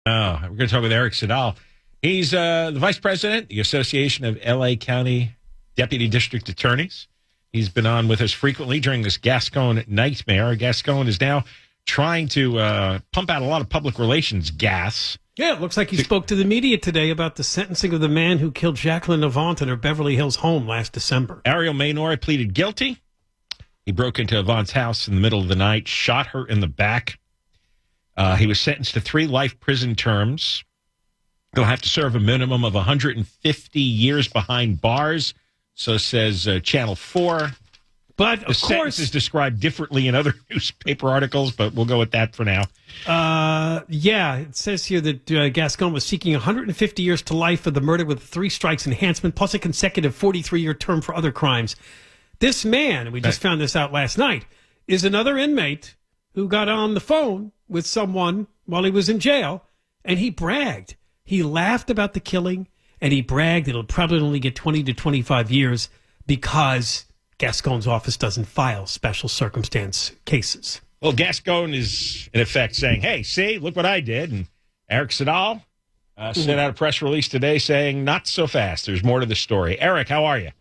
Oh, we're going to talk with Eric Siddall. He's the vice president, the Association of L.A. County Deputy District Attorneys. He's been on with us frequently during this Gascón nightmare. Gascón is now trying to pump out a lot of public relations gas. Yeah, it looks like he spoke to the media today about the sentencing of the man who killed Jacqueline Avant in her Beverly Hills home last December. Ariel Maynor pleaded guilty. He broke into Avant's house in the middle of the night, shot her in the back. He was sentenced to 3 life prison terms. He'll have to serve a minimum of 150 years behind bars, so says Channel 4. But, the sentence is described differently in other newspaper articles, but we'll go with that for now. Yeah, it says here that Gascón was seeking 150 years to life for the murder with 3 strikes enhancement, plus a consecutive 43-year term for other crimes. This man, and we just found this out last night, is another inmate who got on the phone with someone while he was in jail, and he bragged. He laughed about the killing, and he bragged that it'll probably only get 20 to 25 years because Gascón's office doesn't file special circumstance cases. Well, Gascón is, in effect, saying, hey, see, look what I did. And Eric Siddall sent out a press release today saying, not so fast. There's more to the story. Eric, how are you?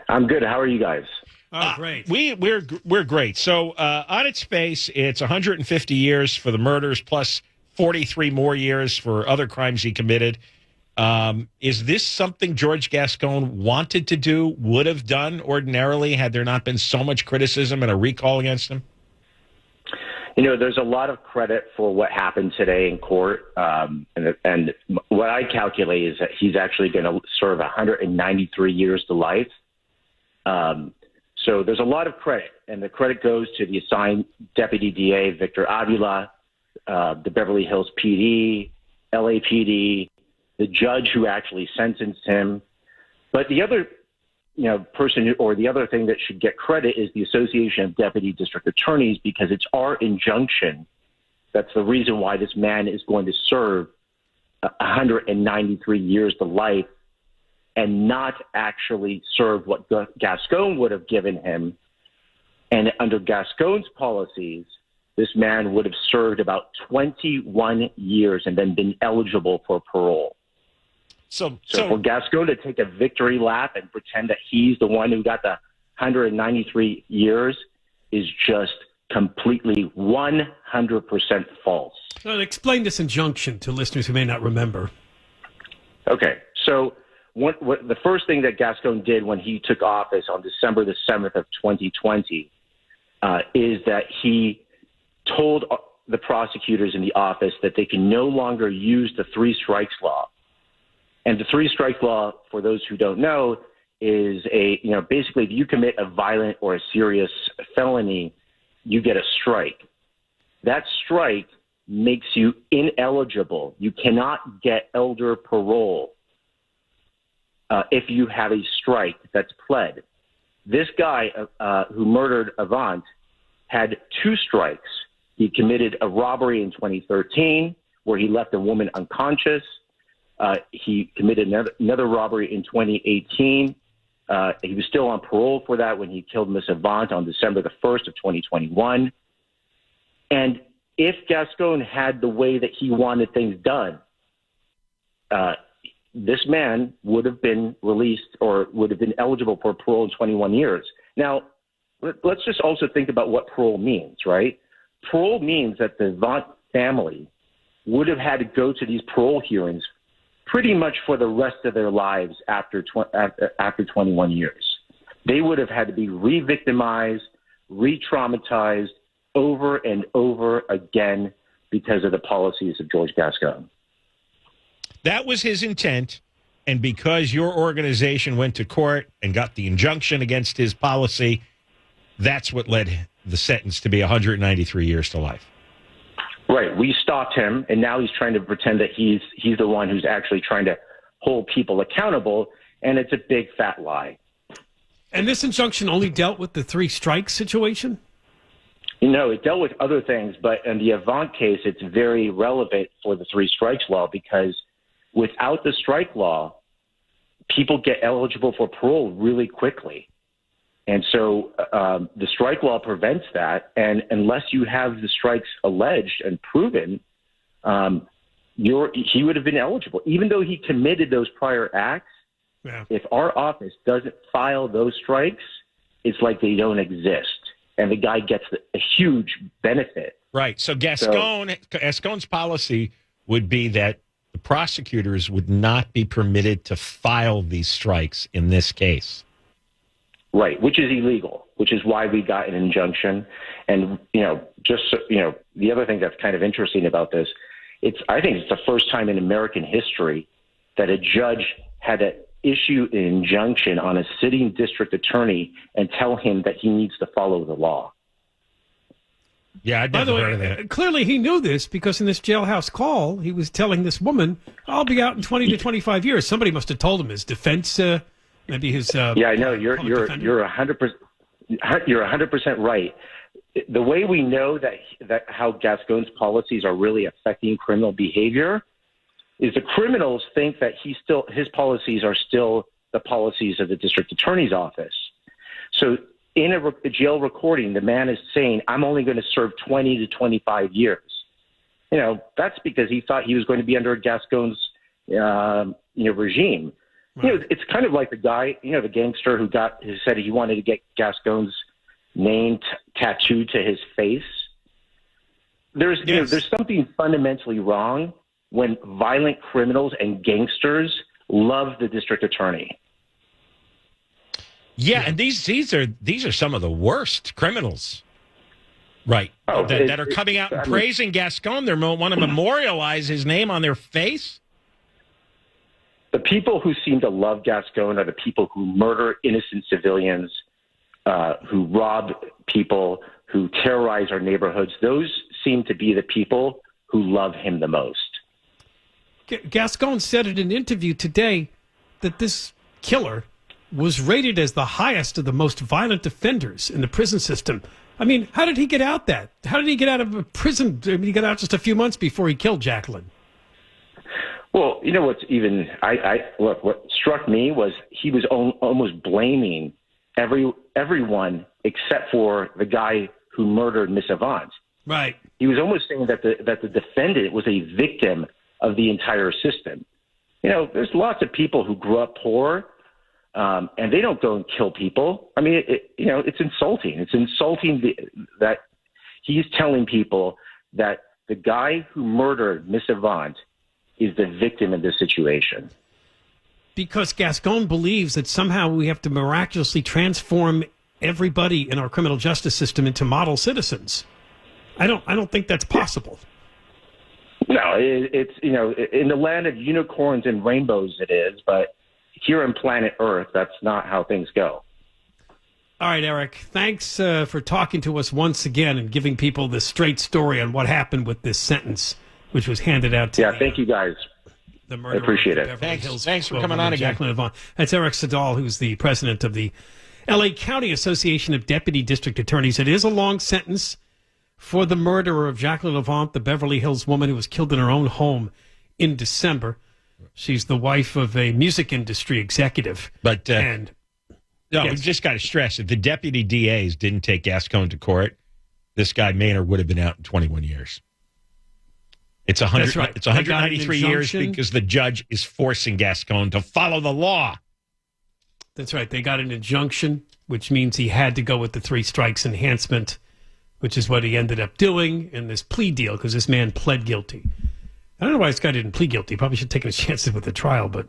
I'm good. How are you guys? Oh, great. We're great. So on its face, it's 150 years for the murders plus 43 more years for other crimes he committed. Is this something George Gascón wanted to do, would have done ordinarily had there not been so much criticism and a recall against him? You know, there's a lot of credit for what happened today in court. And what I calculate is that he's actually going to serve 193 years to life. So there's a lot of credit, and the credit goes to the assigned Deputy DA, Victor Avila, the Beverly Hills PD, LAPD, the judge who actually sentenced him. But the other person or the other thing that should get credit is the Association of Deputy District Attorneys, because it's our injunction that's the reason why this man is going to serve 193 years to life and not actually serve what Gascón would have given him. And under Gascón's policies, this man would have served about 21 years and then been eligible for parole. So for Gascón to take a victory lap and pretend that he's the one who got the 193 years is just completely 100% false. Well, explain this injunction to listeners who may not remember. Okay, so what the first thing that Gascón did when he took office on December the 7th of 2020 is that he told the prosecutors in the office that they can no longer use the 3 strikes law. And the 3 strikes law, for those who don't know, is basically if you commit a violent or a serious felony, you get a strike. That strike makes you ineligible. You cannot get elder parole if you have a strike that's pled. This guy who murdered Avant had 2 strikes. He committed a robbery in 2013 where he left a woman unconscious. He committed another robbery in 2018. He was still on parole for that when he killed Miss Avant on December the 1st of 2021. And if Gascón had the way that he wanted things done, this man would have been released or would have been eligible for parole in 21 years. Now, let's just also think about what parole means, right? Parole means that the Avant family would have had to go to these parole hearings pretty much for the rest of their lives after 21 years. They would have had to be re-victimized, re-traumatized over and over again because of the policies of George Gascón. That was his intent, and because your organization went to court and got the injunction against his policy, that's what led the sentence to be 193 years to life. Right. We stopped him, and now he's trying to pretend that he's the one who's actually trying to hold people accountable, and it's a big fat lie. And this injunction only dealt with the 3 strikes situation? It dealt with other things, but in the Avant case, it's very relevant for the 3 strikes law because without the strike law, people get eligible for parole really quickly. And so the strike law prevents that. And unless you have the strikes alleged and proven, he would have been eligible, even though he committed those prior acts. Yeah. If our office doesn't file those strikes, it's like they don't exist, and the guy gets a huge benefit. Right. So Gascón's policy would be that the prosecutors would not be permitted to file these strikes in this case. Right, which is illegal, which is why we got an injunction. And, the other thing that's kind of interesting about this, I think it's the first time in American history that a judge had to issue an injunction on a sitting district attorney and tell him that he needs to follow the law. Yeah, I'd By the never heard of way, that. clearly he knew this because in this jailhouse call, he was telling this woman, I'll be out in 20 to 25 years. Somebody must have told him his defense, maybe his... Yeah, I know. You're 100%. You're 100% right. The way we know that how Gascón's policies are really affecting criminal behavior is the criminals think that his policies are still the policies of the district attorney's office. So in a jail recording, the man is saying, I'm only going to serve 20 to 25 years. That's because he thought he was going to be under Gascón's regime. Right. It's kind of like the guy, the gangster who said he wanted to get Gascón's name tattooed to his face. There's something fundamentally wrong when violent criminals and gangsters love the district attorney. Yeah, and these are some of the worst criminals, right? That are coming out and praising Gascón. They want to memorialize his name on their face. The people who seem to love Gascón are the people who murder innocent civilians, who rob people, who terrorize our neighborhoods. Those seem to be the people who love him the most. Gascón said in an interview today that this killer was rated as the highest of the most violent offenders in the prison system. I mean, how did he get out How did he get out of prison? I mean, he got out just a few months before he killed Jacqueline. Well, what's even what struck me was he was almost blaming everyone except for the guy who murdered Miss Avant. Right. He was almost saying that the defendant was a victim of the entire system. There's lots of people who grew up poor, and they don't go and kill people. I mean, it's insulting. It's insulting that he's telling people that the guy who murdered Miss Avant is the victim of this situation. Because Gascón believes that somehow we have to miraculously transform everybody in our criminal justice system into model citizens. I don't think that's possible. No, it's in the land of unicorns and rainbows it is, but here on planet Earth, that's not how things go. All right, Eric, thanks for talking to us once again and giving people the straight story on what happened with this sentence, which was handed out to thank you guys. The murder. I appreciate it. Thanks for coming on again. Jacqueline Avant. That's Eric Siddall, who's the president of the L.A. County Association of Deputy District Attorneys. It is a long sentence for the murderer of Jacqueline Avant, the Beverly Hills woman who was killed in her own home in December. She's the wife of a music industry executive. But yes. We just got to stress, if the deputy DAs didn't take Gascón to court, this guy Maynard would have been out in 21 years. It's 100. That's right. It's 193 years because the judge is forcing Gascón to follow the law. That's right. They got an injunction, which means he had to go with the 3 strikes enhancement, which is what he ended up doing in this plea deal because this man pled guilty. I don't know why this guy didn't plead guilty. He probably should have taken his chances with the trial, but